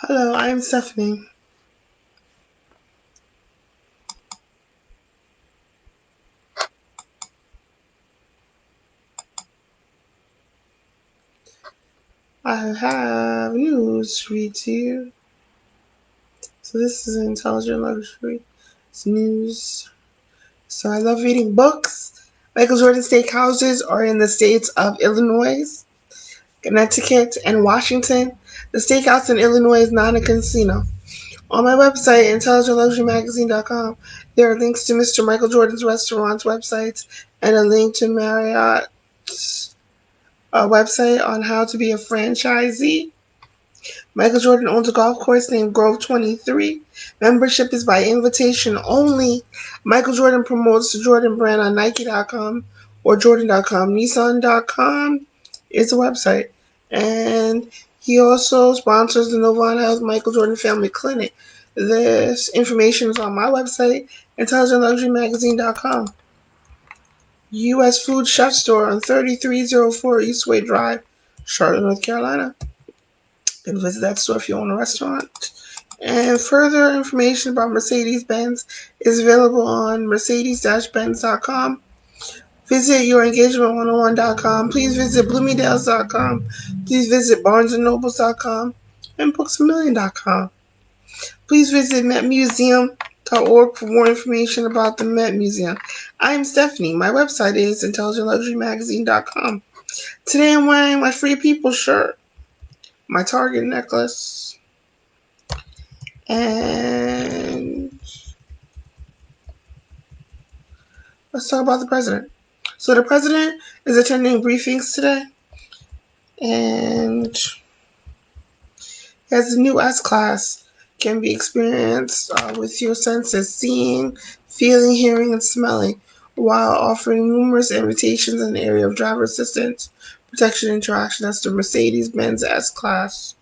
Hello, I'm Stephanie. I have news to read to you. So this is Intelligent Luxury. It's news. So I love reading books. Michael Jordan steakhouses are in the states of Illinois, Connecticut, and Washington. The steakhouse in Illinois is not a casino. On my website, intelligentluxurymagazine.com, there are links to Mr. Michael Jordan's restaurant's websites and a link to Marriott's website on how to be a franchisee. Michael Jordan owns a golf course named Grove 23. Membership is by invitation only. Michael Jordan promotes the Jordan brand on Nike.com or Jordan.com. Nissan.com is the website. And he also sponsors the Novant Health Michael Jordan Family Clinic. This information is on my website, IntelligentLuxuryMagazine.com. U.S. Food Chef Store on 3304 Eastway Drive, Charlotte, North Carolina. You can visit that store if you own a restaurant. And further information about Mercedes-Benz is available on mercedes-benz.com. Visit yourengagement101.com. Please visit bloomingdales.com. Please visit barnesandnobles.com and booksamillion.com. Please visit metmuseum.org for more information about the Met Museum. I'm Stephanie. My website is intelligentluxurymagazine.com. Today I'm wearing my Free People shirt, my Target necklace, and let's talk about the president. So the president is attending briefings today, and has a new S class can be experienced with your senses, seeing, feeling, hearing, and smelling, while offering numerous invitations in the area of driver assistance, protection, interaction. That's the Mercedes-Benz S class.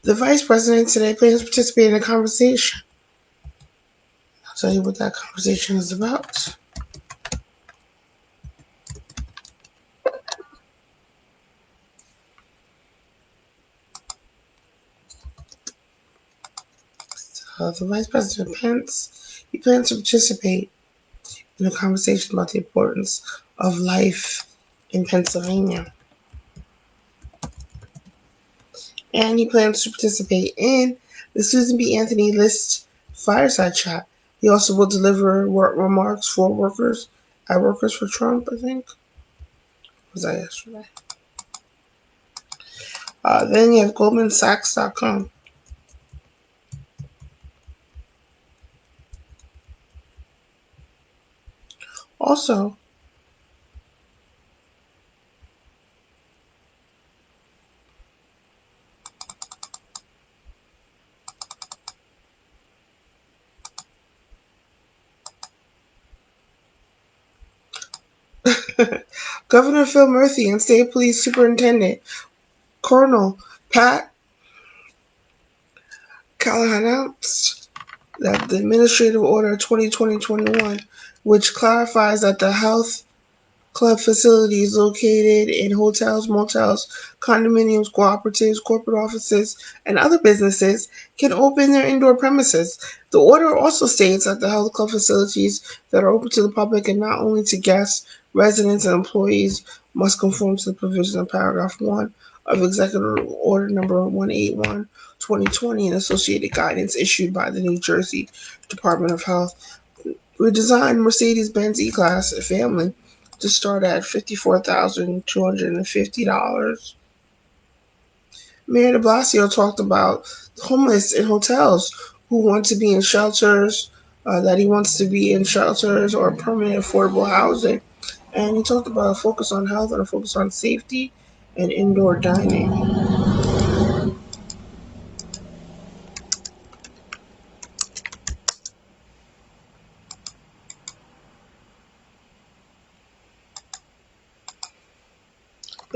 The vice president today plans to participate in a conversation. I'll tell you what that conversation is about. The Vice President Pence, he plans to participate in a conversation about the importance of life in Pennsylvania. And he plans to participate in the Susan B. Anthony List fireside chat. He also will deliver remarks for workers at Workers for Trump, I think. Was that yesterday? Then you have GoldmanSachs.com. Also, Governor Phil Murphy and State Police Superintendent Colonel Pat Callahan announced that the Administrative Order 2020-21, which clarifies that the health club facilities located in hotels, motels, condominiums, cooperatives, corporate offices, and other businesses can open their indoor premises. The order also states that the health club facilities that are open to the public and not only to guests, residents, and employees must conform to the provisions of paragraph 1 of Executive Order number 181, 2020, and associated guidance issued by the New Jersey Department of Health. We designed Mercedes-Benz E-Class family to start at $54,250. Mayor de Blasio talked about homeless in hotels who want to be in shelters, that he wants to be in shelters or permanent affordable housing. And he talked about a focus on health and a focus on safety and indoor dining.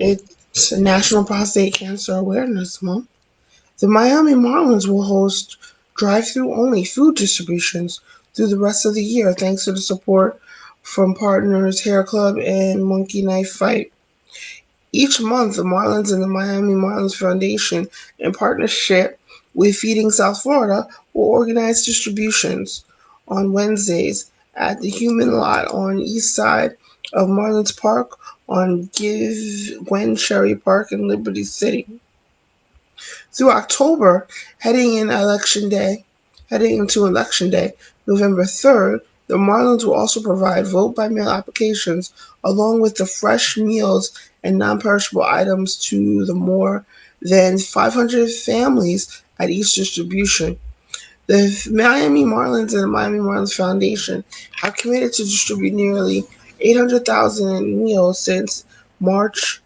It's National Prostate Cancer Awareness Month. The Miami Marlins will host drive-through only food distributions through the rest of the year thanks to the support from partners Hair Club and Monkey Knife Fight. Each month, the Marlins and the Miami Marlins Foundation, in partnership with Feeding South Florida, will organize distributions on Wednesdays at the Human Lot on east side of Marlins Park on Give Gwen Cherry Park in Liberty City. Through October, heading into Election Day, November 3rd, the Marlins will also provide vote-by-mail applications along with the fresh meals and non-perishable items to the more than 500 families at each distribution. The Miami Marlins and the Miami Marlins Foundation have committed to distribute nearly 800,000 meals since March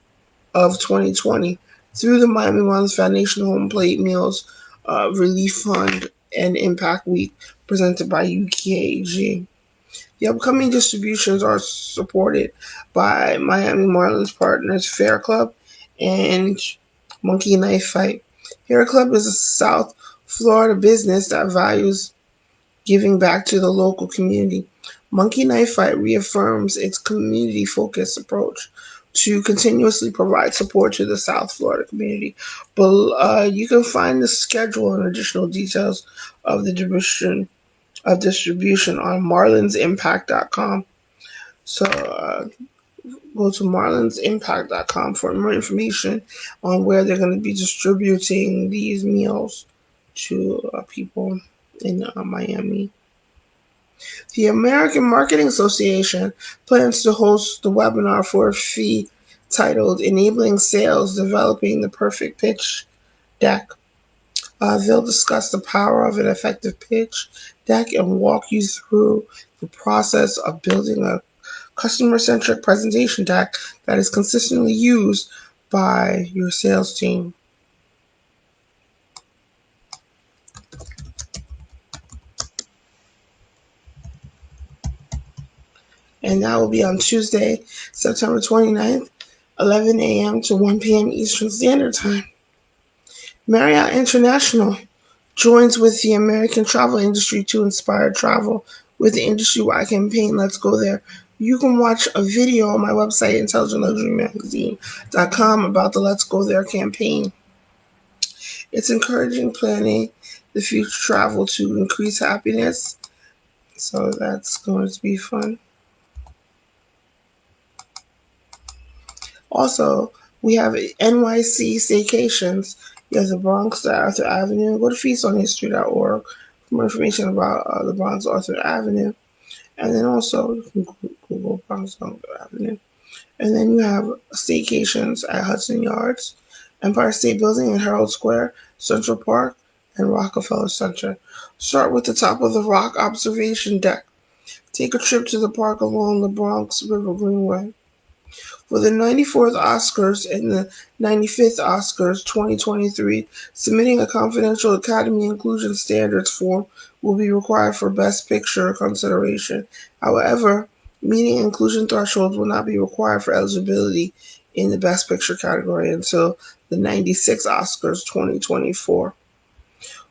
of 2020 through the Miami Marlins Foundation Home Plate Meals Relief Fund and Impact Week presented by UKG. The upcoming distributions are supported by Miami Marlins partners Fair Club and Monkey Knife Fight. Fair Club is a South Florida business that values giving back to the local community. Monkey Knife Fight reaffirms its community focused approach to continuously provide support to the South Florida community. But you can find the schedule and additional details of the distribution on marlinsimpact.com. So go to marlinsimpact.com for more information on where they're going to be distributing these meals to people in Miami. The American Marketing Association plans to host the webinar for a fee titled Enabling Sales Developing the Perfect Pitch Deck. They'll discuss the power of an effective pitch deck and walk you through the process of building a customer centric presentation deck that is consistently used by your sales team. And that will be on Tuesday, September 29th, 11 a.m. to 1 p.m. Eastern Standard Time. Marriott International joins with the American travel industry to inspire travel with the industry-wide campaign Let's Go There. You can watch a video on my website, intelligentluxurymagazine.com, about the Let's Go There campaign. It's encouraging planning the future travel to increase happiness. So that's going to be fun. Also, we have NYC Staycations. You have the Bronx to Arthur Avenue. Go to feastonhistory.org for more information about the Bronx Arthur Avenue. And then also, you can Google Bronx Arthur Avenue. And then you have Staycations at Hudson Yards, Empire State Building and Herald Square, Central Park, and Rockefeller Center. Start with the top of the Rock Observation Deck. Take a trip to the park along the Bronx River Greenway. For the 94th Oscars and the 95th Oscars 2023, submitting a confidential Academy Inclusion Standards form will be required for Best Picture consideration. However, meeting inclusion thresholds will not be required for eligibility in the Best Picture category until the 96th Oscars 2024.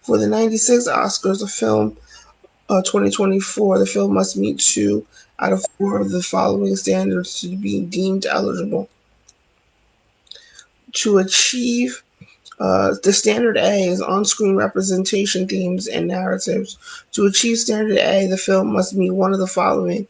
For the 96th Oscars, the film 2024, the film must meet 2 out of 4 of the following standards to be deemed eligible. To achieve the standard A is on-screen representation, themes, and narratives. To achieve standard A, the film must meet one of the following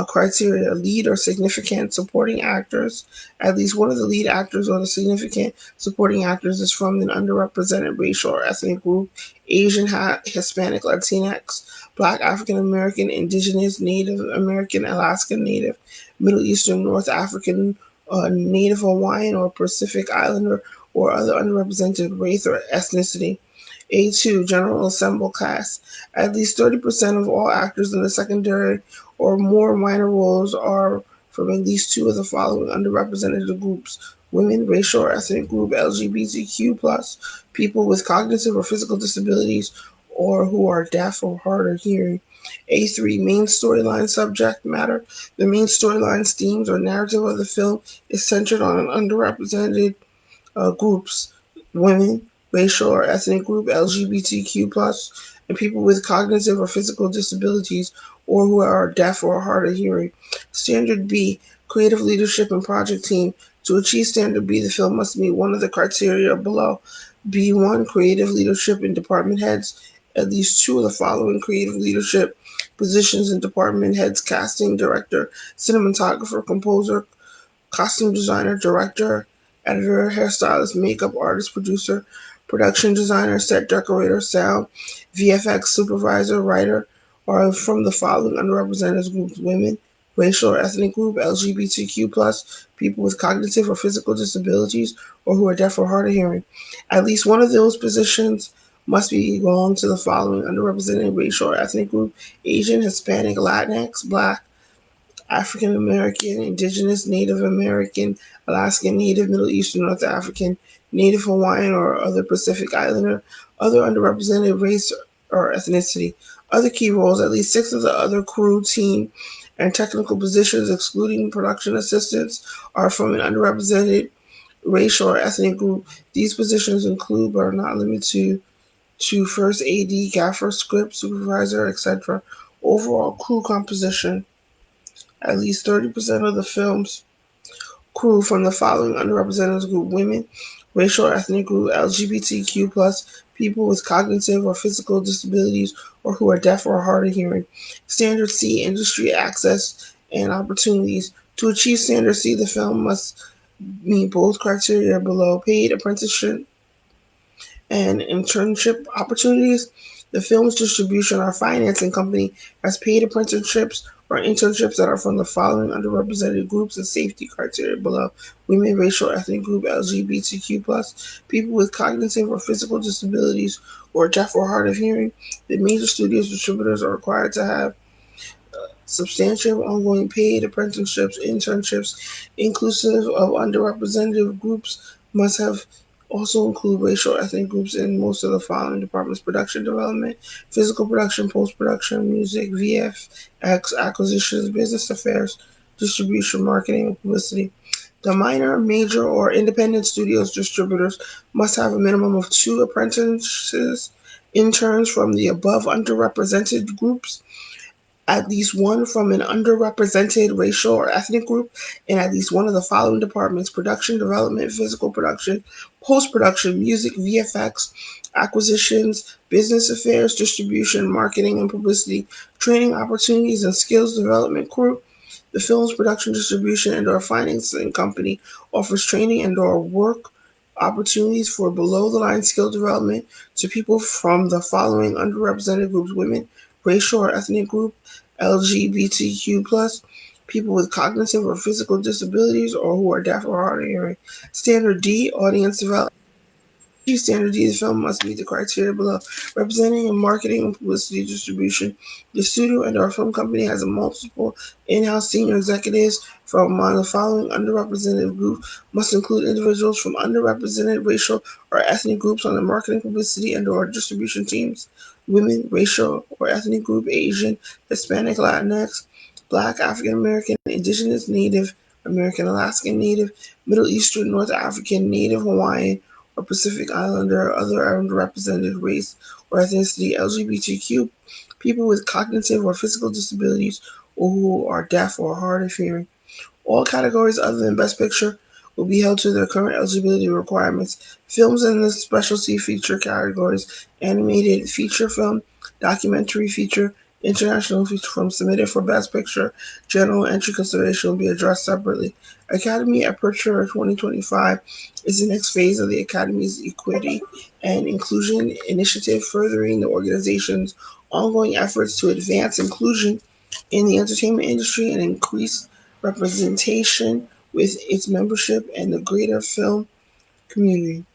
criteria: lead or significant supporting actors. At least one of the lead actors or the significant supporting actors is from an underrepresented racial or ethnic group: Asian, Hispanic, Latinx, Black, African American, Indigenous, Native American, Alaskan Native, Middle Eastern, North African, Native Hawaiian, or Pacific Islander, or other underrepresented race or ethnicity. A2, General Ensemble Cast. At least 30% of all actors in the secondary or more minor roles are from at least 2 of the following underrepresented groups: women, racial or ethnic group, LGBTQ+, people with cognitive or physical disabilities, or who are deaf or hard of hearing. A3, main storyline subject matter. The main storyline's themes or narrative of the film is centered on an underrepresented groups: women, racial or ethnic group, LGBTQ+, and people with cognitive or physical disabilities or who are deaf or hard of hearing. Standard B, creative leadership and project team. To achieve Standard B, the film must meet one of the criteria below. B1, creative leadership and department heads. At least two of the following creative leadership positions and department heads: casting director, cinematographer, composer, costume designer, director, editor, hairstylist, makeup artist, producer, production designer, set decorator, sound, VFX supervisor, writer, are from the following underrepresented groups: women, racial or ethnic group, LGBTQ+, people with cognitive or physical disabilities, or who are deaf or hard of hearing. At least one of those positions must belong to the following underrepresented racial or ethnic group: Asian, Hispanic, Latinx, Black, African American, Indigenous, Native American, Alaskan Native, Middle Eastern, North African, Native Hawaiian, or other Pacific Islander, other underrepresented race or ethnicity. Other key roles: at least six of the other crew, team, and technical positions, excluding production assistants, are from an underrepresented racial or ethnic group. These positions include, but are not limited to first AD, gaffer, script, supervisor, etc. Overall crew composition: at least 30% of the film's crew from the following underrepresented group: women, racial or ethnic group, LGBTQ+, people with cognitive or physical disabilities, or who are deaf or hard of hearing. Standard C, industry access and opportunities. To achieve Standard C, the film must meet both criteria below: paid apprenticeship and internship opportunities. The film's distribution or financing company has paid apprenticeships or internships that are from the following underrepresented groups and safety criteria below: women, racial, ethnic group, LGBTQ+, people with cognitive or physical disabilities, or deaf or hard of hearing. The major studios distributors are required to have substantial ongoing paid apprenticeships, internships, inclusive of underrepresented groups, must have also include racial ethnic groups in most of the following departments: production development, physical production, post-production, music, VFX, acquisitions, business affairs, distribution, marketing, and publicity. The minor, major, or independent studios distributors must have a minimum of two apprentices, interns from the above underrepresented groups, at least one from an underrepresented racial or ethnic group, in at least one of the following departments: production development, physical production, post production, music, VFX, acquisitions, business affairs, distribution, marketing, and publicity. Training opportunities and skills development crew. The film's production, distribution, and/or financing company offers training and/or work opportunities for below-the-line skill development to people from the following underrepresented groups: women, racial or ethnic group, LGBTQ+, people with cognitive or physical disabilities, or who are deaf or hard of hearing. Standard D, audience development. Standard D, the film must meet the criteria below: representing and marketing and publicity distribution. The studio and our film company has a multiple in-house senior executives from among the following underrepresented groups, must include individuals from underrepresented racial or ethnic groups on the marketing, publicity, and/or distribution teams: women, racial or ethnic group, Asian, Hispanic, Latinx, Black, African American, Indigenous, Native American, Alaskan Native, Middle Eastern, North African, Native Hawaiian, or Pacific Islander, or other underrepresented race or ethnicity: LGBTQ, people with cognitive or physical disabilities, or who are deaf or hard of hearing. All categories other than Best Picture will be held to their current eligibility requirements. Films in the specialty feature categories: animated feature film, documentary feature, international feature film submitted for Best Picture. General entry consideration will be addressed separately. Academy Aperture 2025 is the next phase of the Academy's Equity and Inclusion Initiative, furthering the organization's ongoing efforts to advance inclusion in the entertainment industry and increase representation with its membership and the greater film community.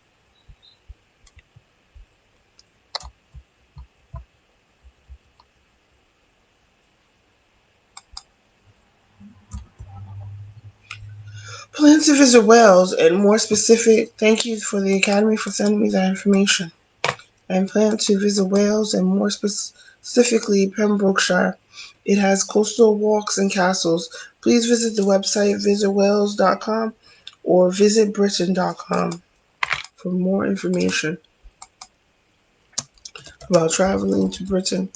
Plan to visit Wales and more specific, thank you for the Academy for sending me that information. And plan to visit Wales and more specifically Pembrokeshire. It has coastal walks and castles. Please visit the website visitwales.com or visitbritain.com for more information. about traveling to Britain.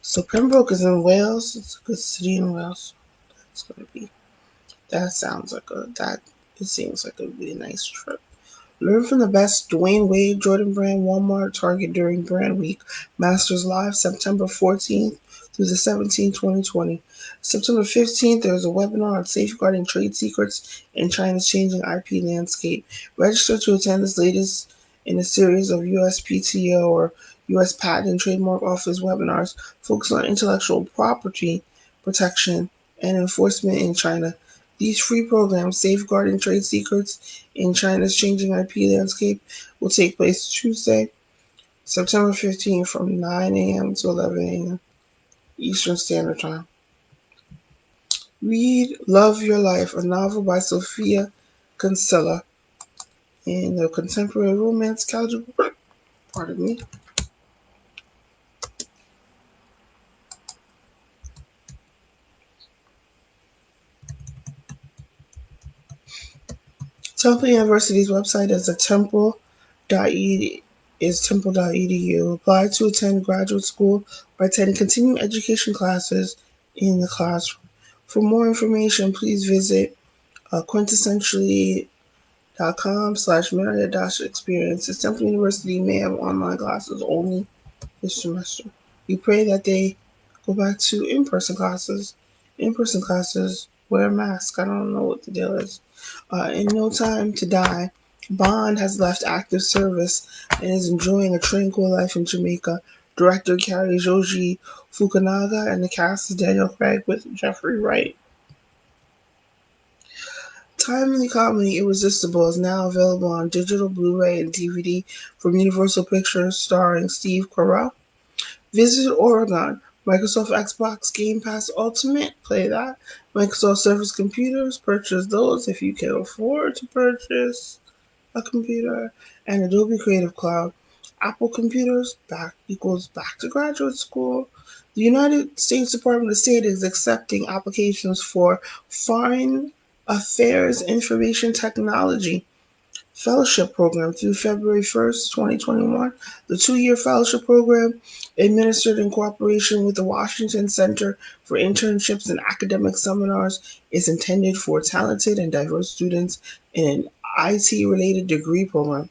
So Pembroke is in Wales. It's a good city in Wales. It's gonna be. That sounds like a that. It seems like a really nice trip. Learn from the best: Dwayne Wade, Jordan Brand, Walmart, Target during Brand Week. Masters Live, September 14th through the 17th, 2020. September 15th, there's a webinar on safeguarding trade secrets in China's changing IP landscape. Register to attend this latest in a series of USPTO or U.S. Patent and Trademark Office webinars focused on intellectual property protection and enforcement in China. These free programs, Safeguarding Trade Secrets in China's Changing IP Landscape, will take place Tuesday, September 15th from 9 a.m. to 11 a.m. Eastern Standard Time. Read Love Your Life, a novel by Sophia Kinsella in the contemporary romance category. Pardon me. Temple University's website is temple.edu. Apply to attend graduate school or attend continuing education classes in the classroom. For more information, please visit quintessentially.com/Marriott-experiences. Temple University may have online classes only this semester. We pray that they go back to in-person classes. In-person classes, wear a mask. I don't know what the deal is. In No Time to Die, Bond has left active service and is enjoying a tranquil life in Jamaica. Director Cary Joji Fukunaga and the cast is Daniel Craig with Jeffrey Wright. Timely comedy Irresistible is now available on digital, Blu-ray, and DVD from Universal Pictures, starring Steve Carell. Visit Oregon. Microsoft Xbox Game Pass Ultimate. Play that. Microsoft Surface computers. Purchase those if you can afford to purchase a computer. And Adobe Creative Cloud. Apple computers back equals back to graduate school. The United States Department of State is accepting applications for Foreign Affairs Information Technology Fellowship Program through February 1st, 2021. The 2-year fellowship program, administered in cooperation with the Washington Center for Internships and Academic Seminars, is intended for talented and diverse students in an IT related degree program,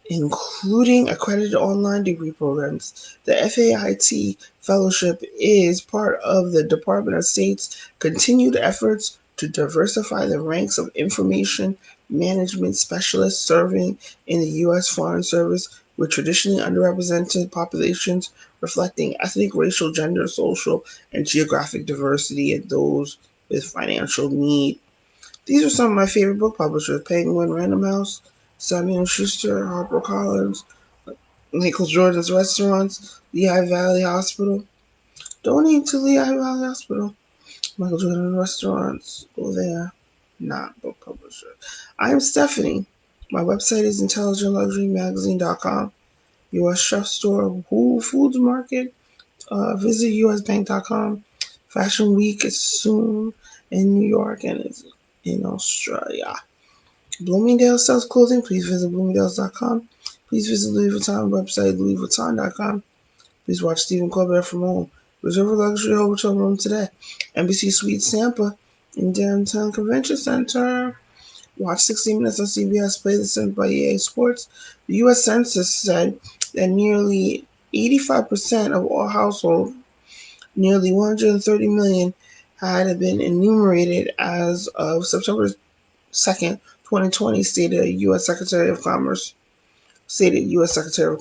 including accredited online degree programs. The FAIT Fellowship is part of the Department of State's continued efforts to diversify the ranks of information management specialists serving in the U.S. Foreign Service with traditionally underrepresented populations, reflecting ethnic, racial, gender, social, and geographic diversity, and those with financial need. These are some of my favorite book publishers: Penguin Random House, Simon & Schuster, HarperCollins, Michael Jordan's Restaurants, Lehigh Valley Hospital. Donate to Lehigh Valley Hospital. Michael Jordan Restaurants. Go there. Not book publisher. I am Stephanie. My website is intelligentluxurymagazine.com. U.S. Chef Store, Whole Foods Market. Visit usbank.com. Fashion Week is soon in New York and is in Australia. Bloomingdale's sells clothing. Please visit bloomingdales.com. Please visit Louis Vuitton website, louisvuitton.com. Please watch Stephen Colbert from home. Reserve a luxury hotel room today. Embassy Suites Tampa in downtown Convention Center. Watch 60 Minutes on CBS. Play the Sims by EA Sports. The U.S. Census said that nearly 85% of all households, nearly 130 million, had been enumerated as of September 2nd, 2020, stated U.S. Secretary of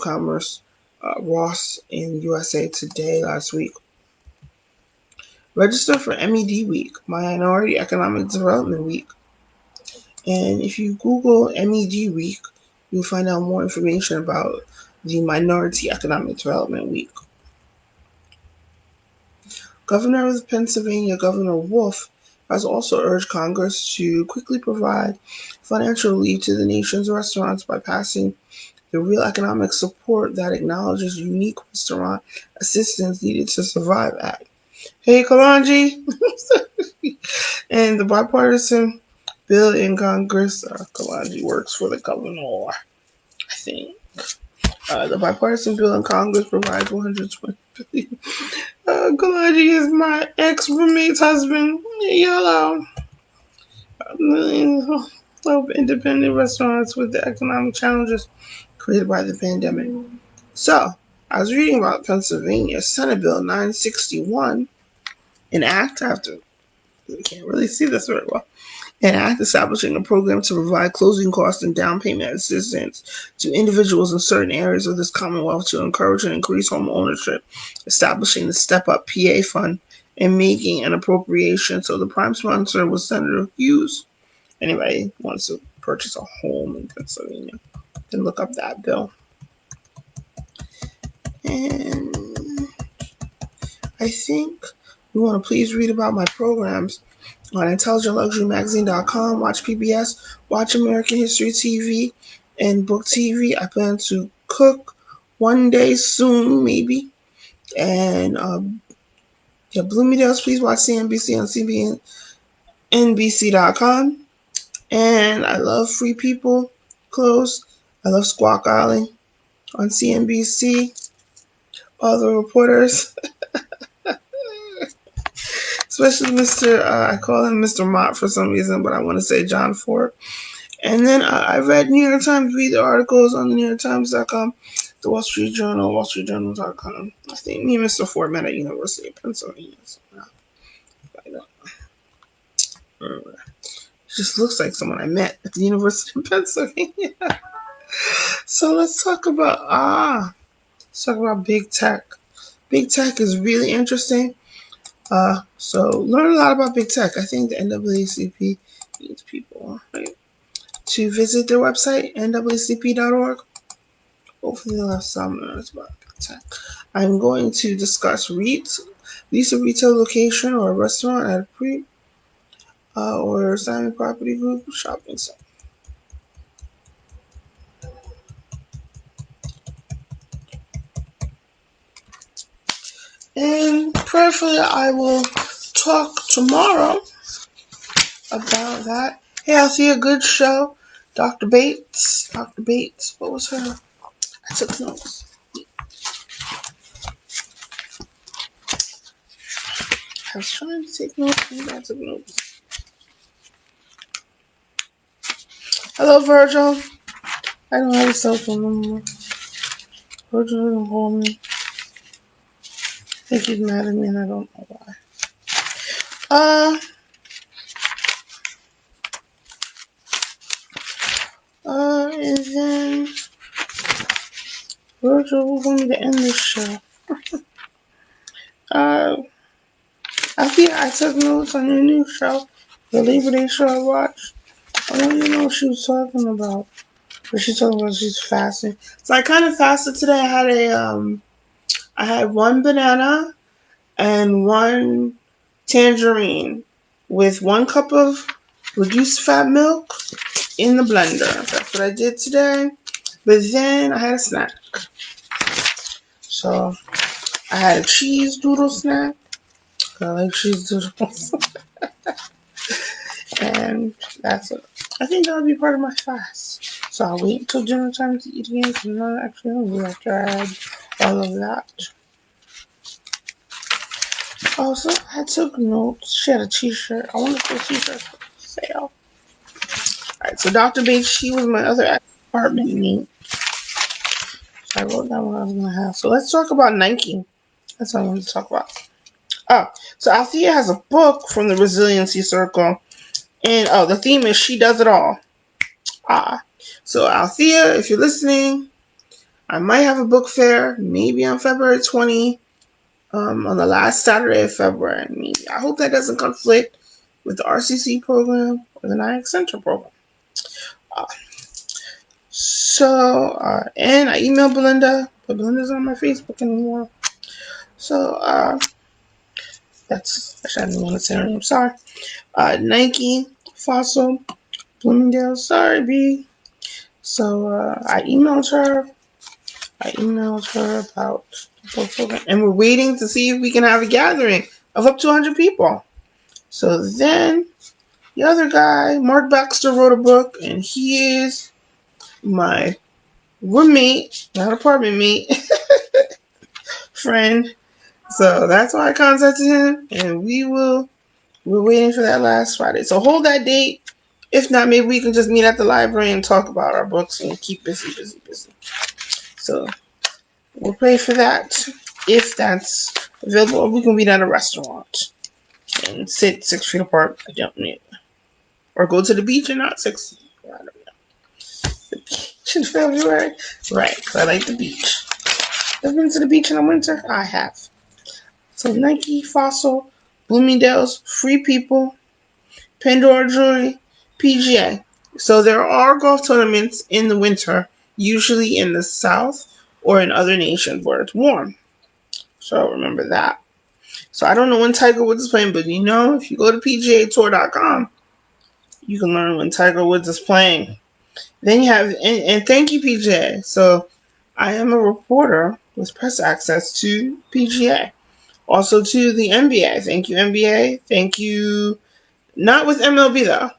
Commerce Ross in USA Today last week. Register for MED Week, Minority Economic Development Week. And if you Google MED Week, you'll find out more information about the Minority Economic Development Week. Governor of Pennsylvania, Governor Wolf, has also urged Congress to quickly provide financial relief to the nation's restaurants by passing the real economic support that acknowledges unique restaurant assistance needed to survive Act. Hey, Kalanji! And the bipartisan bill in Congress, Kalanji works for the governor, I think. The bipartisan bill in Congress provides 120 billion. Kalanji is my ex-roommate's husband. Yellow. Millions of independent restaurants with the economic challenges created by the pandemic. So, I was reading about Pennsylvania Senate Bill 961, an act after, I can't really see this very well, an act establishing a program to provide closing costs and down payment assistance to individuals in certain areas of this Commonwealth to encourage and increase home ownership, establishing the Step Up PA Fund, and making an appropriation. So the prime sponsor was Senator Hughes. Anybody wants to purchase a home in Pennsylvania, can look up that bill. And I think you want to please read about my programs on IntelligentLuxuryMagazine.com. Watch PBS, watch American History TV, and Book TV. I plan to cook one day soon, maybe. And yeah, Bloomingdale's, please watch CNBC on CBNBC.com. And I love Free People clothes. I love Squawk Island on CNBC. All the reporters, especially Mr. I call him Mr. Mott for some reason, but I want to say John Ford. And then I read New York Times, read the articles on the NewYorkTimes.com, the Wall Street Journal, WallStreetJournal.com. I think me and Mr. Ford met at University of Pennsylvania. So, I don't remember. It just looks like someone I met at the University of Pennsylvania. So let's talk about big tech. Big tech is really interesting. So learn a lot about big tech. I think the NAACP needs people, right, to visit their website, nwcp.org. Hopefully they'll have some learns about big tech. I'm going to discuss REITs, lease a retail location or a restaurant at a pre or Simon Property Group shopping center. And prayerfully, I will talk tomorrow about that. Hey, I see a good show. Dr. Bates. What was her? I took notes. I was trying to take notes. Maybe I took notes. Hello, Virgil. I don't have a cell phone anymore. Virgil doesn't call me. I think he's mad at me and I don't know why. And then Virgil was going to end this show. I think I took notes on your new show, the Labor Day show I watched. I don't even know what she was talking about. But she's talking about she's fasting. So I kind of fasted today. I had one banana and one tangerine with 1 cup of reduced fat milk in the blender. That's what I did today. But then I had a snack. So I had a cheese doodle snack. I like cheese doodles. And that's it. I think that'll be part of my fast. So I'll wait until dinner time to eat again because I'm not actually hungry after I had all of that. Also, I took notes. She had a t-shirt. I wonder if the t-shirt for sale. Alright, so Dr. Bates, she was my other apartment mate. So I wrote down what I was going to have. So let's talk about Nike. That's what I wanted to talk about. So Althea has a book from the Resiliency Circle. And the theme is She Does It All. So Althea, if you're listening, I might have a book fair, maybe on February 20, on the last Saturday of February. Maybe. I hope that doesn't conflict with the RCC program or the NIAC Center program. And I emailed Belinda, but Belinda's on my Facebook anymore. So, actually, I didn't want to say her name. Sorry. Nike, Fossil, Bloomingdale. Sorry, B. So I emailed her. About the book program, and we're waiting to see if we can have a gathering of up to 100 people. So then the other guy, Mark Baxter, wrote a book, and he is my roommate, not apartment mate, friend. So that's why I contacted him, and we're waiting for that last Friday. So hold that date. If not, maybe we can just meet at the library and talk about our books and keep busy, busy, busy. So we'll pray for that. If that's available, or we can meet at a restaurant and sit 6 feet apart. I don't know. Or go to the beach and not 6. I don't know. The beach in February? Right, because I like the beach. Ever been to the beach in the winter? I have. So Nike, Fossil, Bloomingdale's, Free People, Pandora Jewelry, PGA. So there are golf tournaments in the winter, usually in the south or in other nations where it's warm. So remember that. So I don't know when Tiger Woods is playing, but if you go to PGAtour.com, you can learn when Tiger Woods is playing. Then you have, and thank you, PGA. So I am a reporter with press access to PGA. Also to the NBA. Thank you, NBA. Thank you. Not with MLB, though.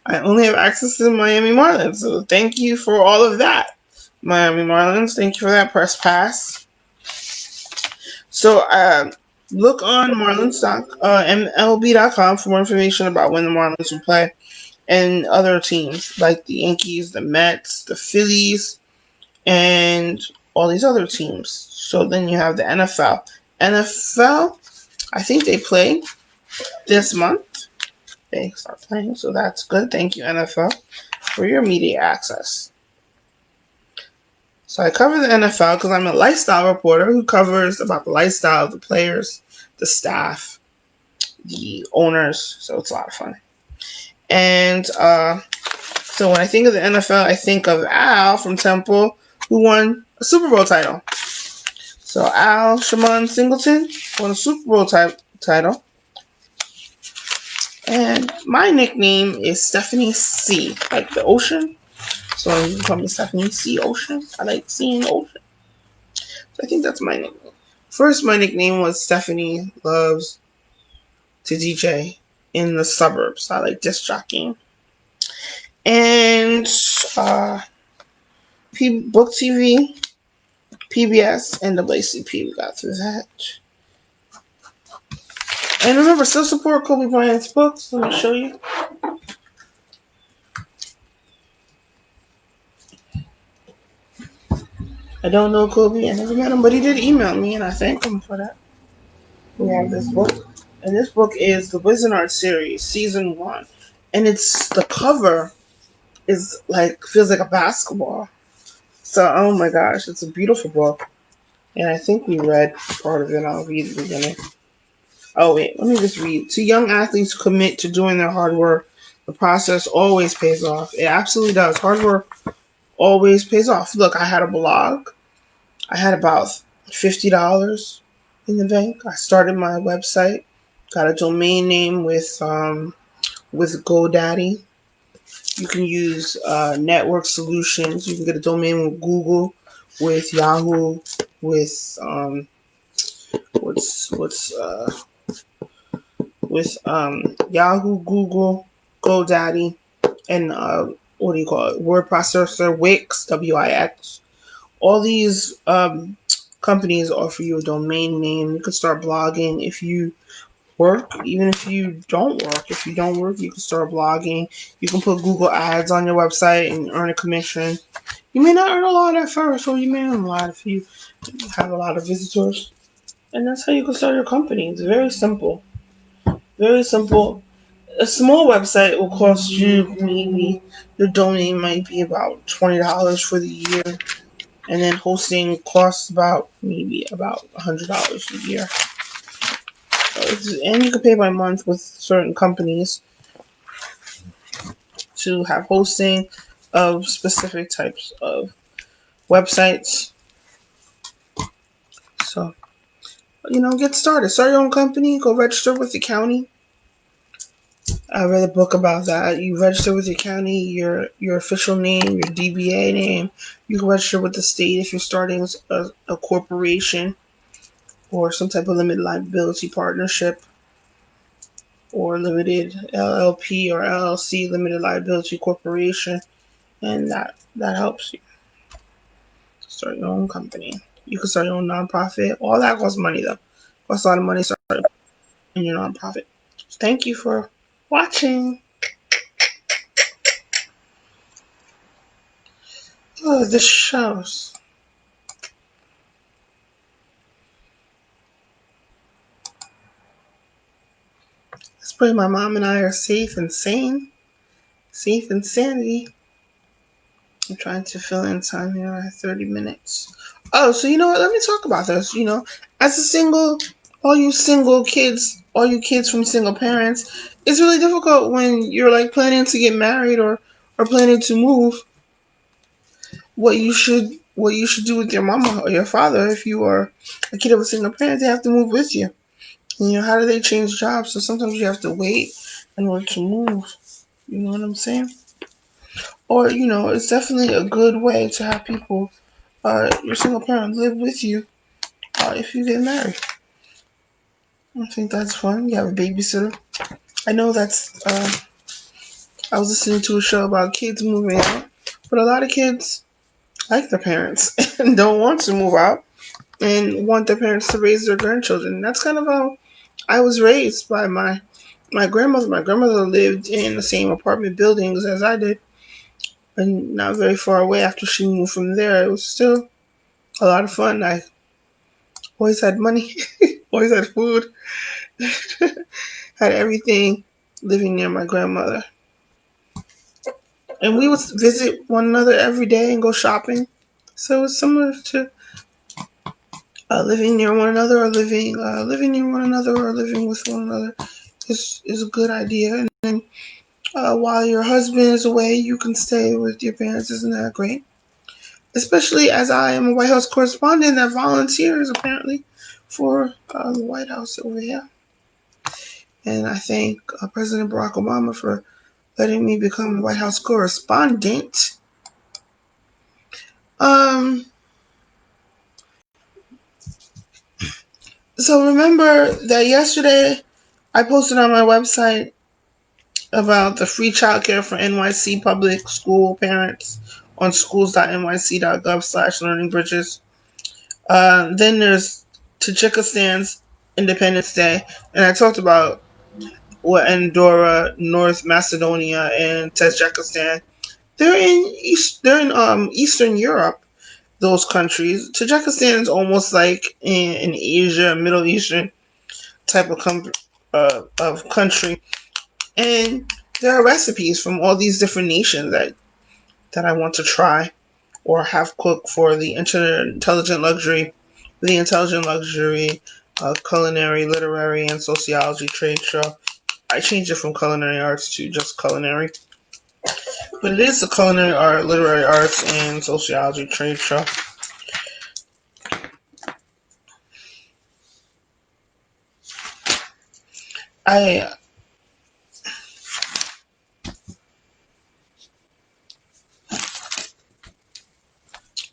I only have access to the Miami Marlins. So thank you for all of that, Miami Marlins. Thank you for that press pass. So look on MLB.com for more information about when the Marlins will play and other teams like the Yankees, the Mets, the Phillies, and all these other teams. So then you have the NFL. NFL, I think they play this month. They start playing, so that's good. Thank you, NFL, for your media access. So I cover the NFL because I'm a lifestyle reporter who covers about the lifestyle of the players, the staff, the owners. So it's a lot of fun. And so when I think of the NFL, I think of Al from Temple, who won a Super Bowl title. So Al Shamon Singleton won a Super Bowl title. And my nickname is Stephanie C, like the ocean. So you can call me Stephanie C. Ocean. I like seeing the ocean. So I think that's my nickname. First, my nickname was Stephanie Loves to DJ in the suburbs. I like disc jockeying. And Book TV, PBS, and WCP. We got through that. And remember, still support Kobe Bryant's books. Let me show you. I don't know Kobe. I never met him, but he did email me, and I thank him for that. We have this book, and this book is the Wizard series, season 1, and it's the cover is feels like a basketball. So, oh my gosh, it's a beautiful book, and I think we read part of it. I'll read the beginning. Oh wait, let me just read. To young athletes who commit to doing their hard work, the process always pays off. It absolutely does. Hard work always pays off. Look, I had a blog. I had about $50 in the bank. I started my website. Got a domain name with GoDaddy. You can use network solutions. You can get a domain with Google, with Yahoo, with what's with Yahoo, Google, GoDaddy, and what do you call it? Word processor, Wix, Wix. All these companies offer you a domain name. You can start blogging if you work, even if you don't work. If you don't work, you can start blogging. You can put Google ads on your website and earn a commission. You may not earn a lot at first, or you may earn a lot if you have a lot of visitors. And that's how you can start your company. It's very simple. Very simple. A small website will cost you maybe your domain might be about $20 for the year, and then hosting costs about $100 a year. And you can pay by month with certain companies to have hosting of specific types of websites. So, get started. Start your own company. Go register with the county. I read a book about that. You register with your county, your official name, your DBA name. You can register with the state if you're starting a corporation or some type of limited liability partnership or limited LLP or LLC, limited liability corporation, and that helps you start your own company. You can start your own nonprofit. All that costs money though. Costs a lot of money starting your nonprofit. Thank you for watching. Oh, this shows. Let's pray my mom and I are safe and sane. Safe and sanity. I'm trying to fill in time here. I have 30 minutes. Oh, so you know what? Let me talk about this. As a single, all you kids from single parents, it's really difficult when you're like planning to get married or planning to move. What you should do with your mama or your father if you are a kid of a single parent, they have to move with you. How do they change jobs? So sometimes you have to wait in order to move. You know what I'm saying? Or, it's definitely a good way to have people, your single parent, live with you if you get married. I think that's fun. You have a babysitter. I know I was listening to a show about kids moving out, but a lot of kids like their parents and don't want to move out and want their parents to raise their grandchildren. That's kind of how I was raised by my grandmother. My grandmother lived in the same apartment buildings as I did, and not very far away after she moved from there. It was still a lot of fun. I always had money, always had food, had everything living near my grandmother. And we would visit one another every day and go shopping. So it's similar to living near one another or living near one another or living with one another is a good idea. And then while your husband is away, you can stay with your parents. Isn't that great? Especially as I am a White House correspondent that volunteers apparently for the White House over here. And I thank President Barack Obama for letting me become a White House correspondent. Um, so remember that yesterday I posted on my website about the free childcare for NYC public school parents on schools.nyc.gov/learningbridges. Then there's Tajikistan's Independence Day, and I talked about what Andorra, North Macedonia, and Tajikistan. They're in Eastern Europe. Those countries. Tajikistan is almost like in Asia, Middle Eastern type of country, and there are recipes from all these different nations that I want to try or have cooked for the intelligent luxury, culinary, literary, and sociology trade show. I changed it from culinary arts to just culinary, but it is the culinary art, literary arts, and sociology trade show. I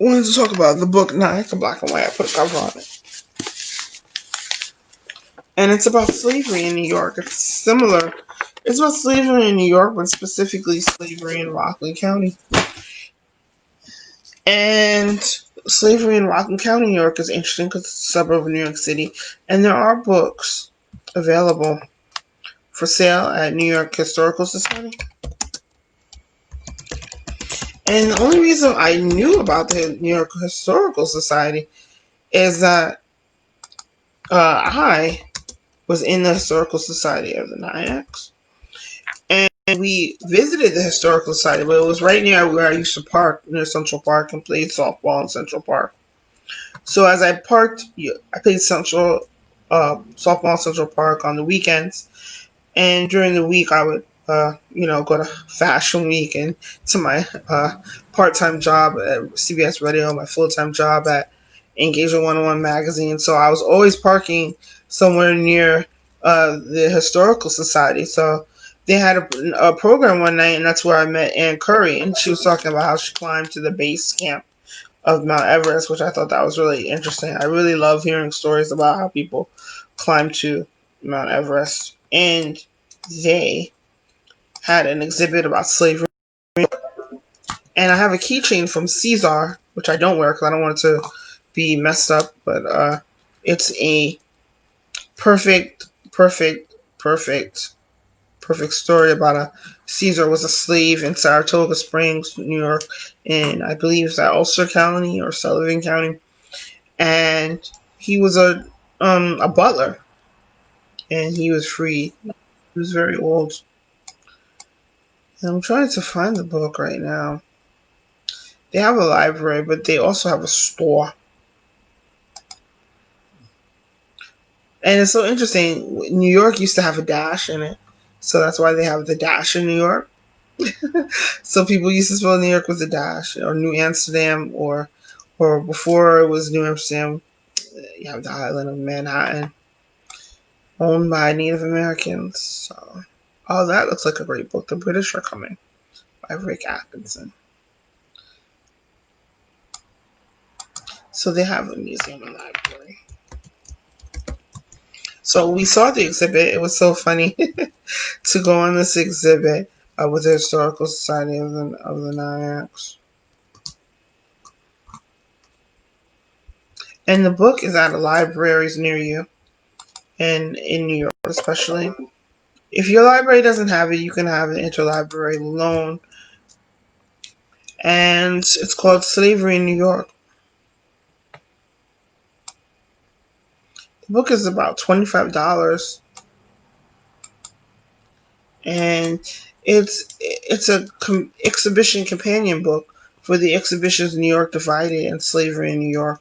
wanted to talk about the book. Nah, it's a black and white. I put a cover on it. And it's about slavery in New York. It's similar. It's about slavery in New York, but specifically slavery in Rockland County. And slavery in Rockland County, New York is interesting because it's a suburb of New York City. And there are books available for sale at New York Historical Society. And the only reason I knew about the New York Historical Society is that I was in the Historical Society of the Nyack. And we visited the Historical Society, but it was right near where I used to park, near Central Park, and played softball in Central Park. So as I parked, I played softball in Central Park on the weekends. And during the week, I would, go to Fashion Week and to my part-time job at CBS Radio, my full-time job at Engagement 101 magazine. So I was always parking somewhere near the Historical Society. So they had a program one night, and that's where I met Ann Curry, and she was talking about how she climbed to the base camp of Mount Everest, which I thought that was really interesting. I really love hearing stories about how people climb to Mount Everest, and they had an exhibit about slavery. And I have a keychain from Caesar, which I don't wear because I don't want it to be messed up, but it's a perfect, perfect, perfect perfect story about a Caesar was a slave in Saratoga Springs, New York, in I believe it's that Ulster County or Sullivan County, and he was a butler, and he was free. He was very old. And I'm trying to find the book right now. They have a library, but they also have a store. And it's so interesting. New York used to have a dash in it, so that's why they have the dash in New York. So people used to spell New York with a dash, or New Amsterdam, or before it was New Amsterdam, you have the island of Manhattan, owned by Native Americans. So, oh, that looks like a great book. The British Are Coming by Rick Atkinson. So they have a museum and library. So we saw the exhibit. It was so funny to go on this exhibit with the Historical Society of the Nyack. And the book is at libraries near you, and in New York especially. If your library doesn't have it, you can have an interlibrary loan, and it's called Slavery in New York. The book is about $25, and it's a exhibition companion book for the exhibitions New York Divided and Slavery in New York.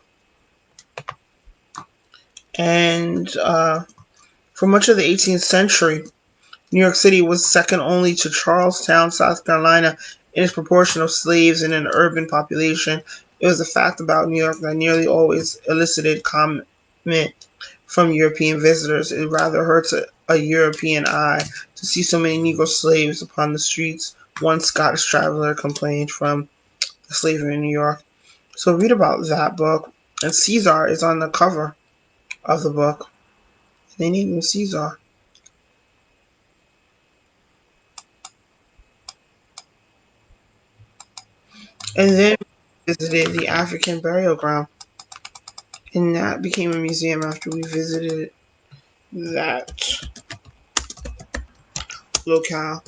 And for much of the 18th century, New York City was second only to Charlestown, South Carolina, in its proportion of slaves in an urban population. It was a fact about New York that nearly always elicited comment from European visitors. It rather hurts a European eye to see so many Negro slaves upon the streets. One Scottish traveler complained from the slavery in New York. So read about that book. And Caesar is on the cover of the book. They named him Caesar. And then visited the African burial ground, and that became a museum after we visited that locale.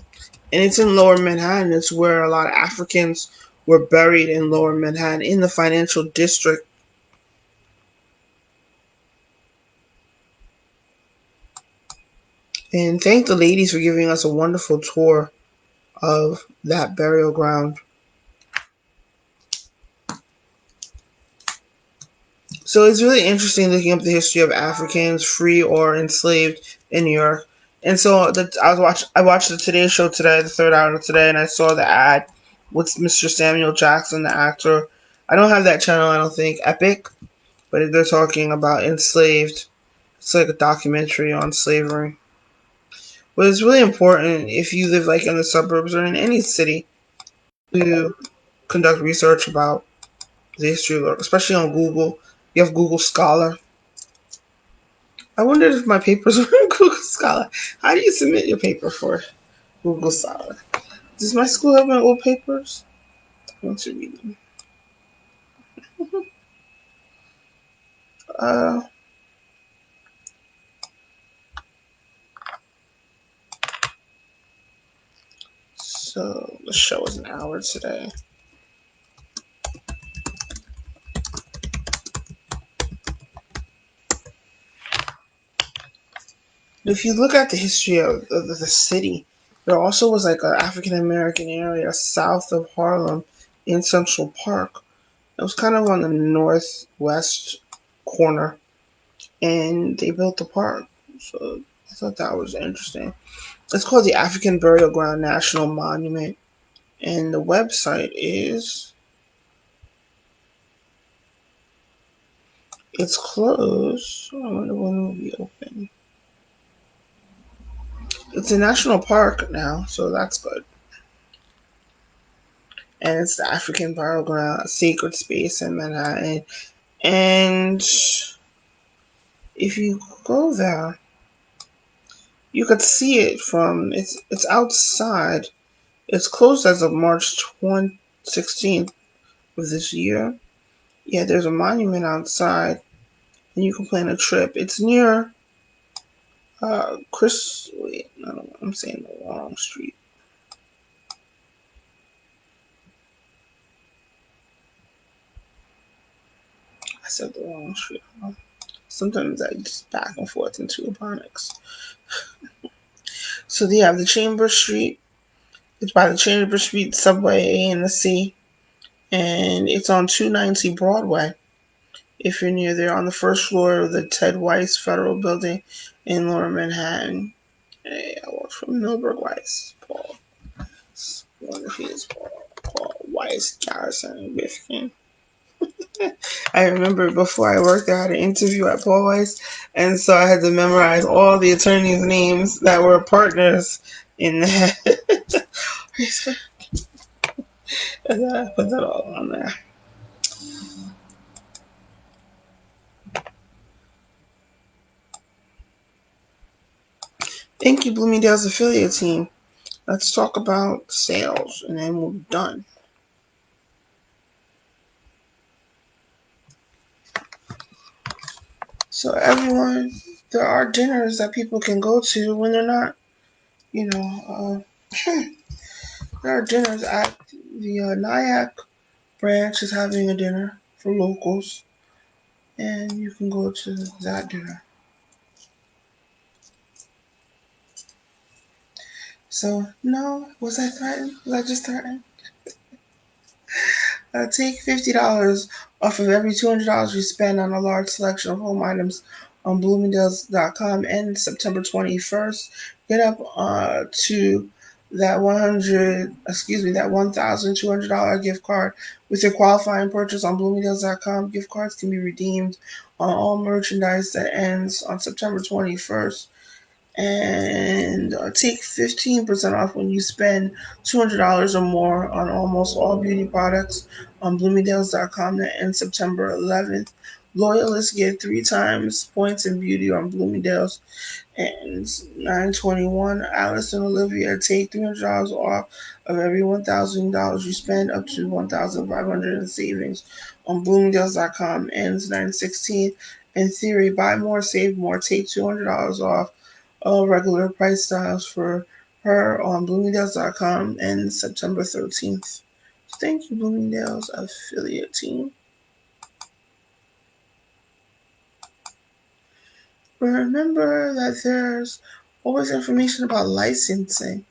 And it's in Lower Manhattan. It's where a lot of Africans were buried in Lower Manhattan in the financial district. And thank the ladies for giving us a wonderful tour of that burial ground. So it's really interesting looking up the history of Africans free or enslaved in New York. And so I watched the Today Show today, the third hour today, and I saw the ad with Mr. Samuel Jackson, the actor. I don't have that channel, I don't think, Epic, but they're talking about enslaved. It's like a documentary on slavery. But it's really important if you live like in the suburbs or in any city to conduct research about the history of New York, especially on Google. You have Google Scholar. I wondered if my papers were in Google Scholar. How do you submit your paper for Google Scholar? Does my school have my old papers? I want to read them. Uh, so the show is an hour today. If you look at the history of the city, there also was like an African American area south of Harlem in Central Park. It was kind of on the northwest corner, and they built the park. So I thought that was interesting. It's called the African Burial Ground National Monument, and the website is it's closed. I wonder when it will be open. It's a national park now, so that's good. And it's the African Burial Ground, a sacred space in Manhattan. And if you go there, you could see it from it's outside. It's closed as of March 16th of this year. Yeah, there's a monument outside, and you can plan a trip. It's near Chris. Wait, no, I'm saying the wrong street. I said the wrong street. Sometimes I just back and forth into Ebonics. So they have the Chamber Street. It's by the Chamber Street subway and the C, and it's on 290 Broadway. If you're near there, on the first floor of the Ted Weiss Federal Building in Lower Manhattan. Hey, I work for Milberg Weiss. Paul. I wonder if he is Paul Weiss Garrison Rifkin. I remember before I worked there, I had an interview at Paul Weiss, and so I had to memorize all the attorneys' names that were partners in that. And I put that all on there. Thank you, Bloomingdale's affiliate team. Let's talk about sales, and then we're done. So everyone, there are dinners that people can go to when they're not, you know, there are dinners at the Nyack branch is having a dinner for locals, and you can go to that dinner. So no, was I threatened? Was I just threatened? Take $50 off of every $200 you spend on a large selection of home items on Bloomingdale's.com and September 21st. Get up to that that $1,200 gift card with your qualifying purchase on Bloomingdale's.com. Gift cards can be redeemed on all merchandise that ends on September 21st, and take 15% off when you spend $200 or more on almost all beauty products on Bloomingdale's.com that ends September 11th. Loyalists get 3 times points in beauty on Bloomingdale's. And 921, Alice and Olivia take $300 off of every $1,000 you spend, up to $1,500 in savings on Bloomingdale's.com. Ends 916. In theory, buy more, save more, take $200 off all regular price styles for her on Bloomingdale's.com and September 13th. Thank you, Bloomingdale's affiliate team. Remember that there's always information about licensing.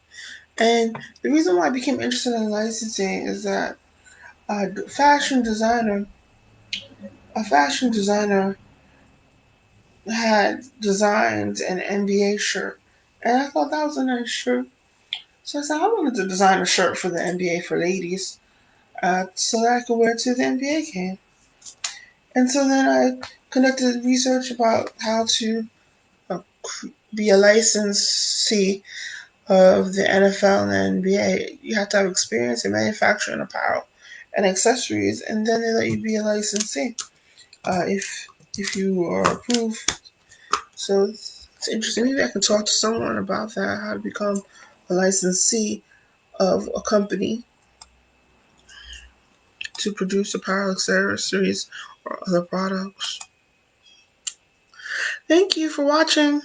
And the reason why I became interested in licensing is that a fashion designer had designed an NBA shirt. And I thought that was a nice shirt. So I said, I wanted to design a shirt for the NBA for ladies, so that I could wear it to the NBA game. And so then I conducted research about how to uh, be a licensee of the NFL and the NBA. You have to have experience in manufacturing apparel and accessories, and then they let you be a licensee if you are approved. So it's interesting. Maybe I can talk to someone about that, how to become a licensee of a company to produce apparel, accessories, or other products. Thank you for watching.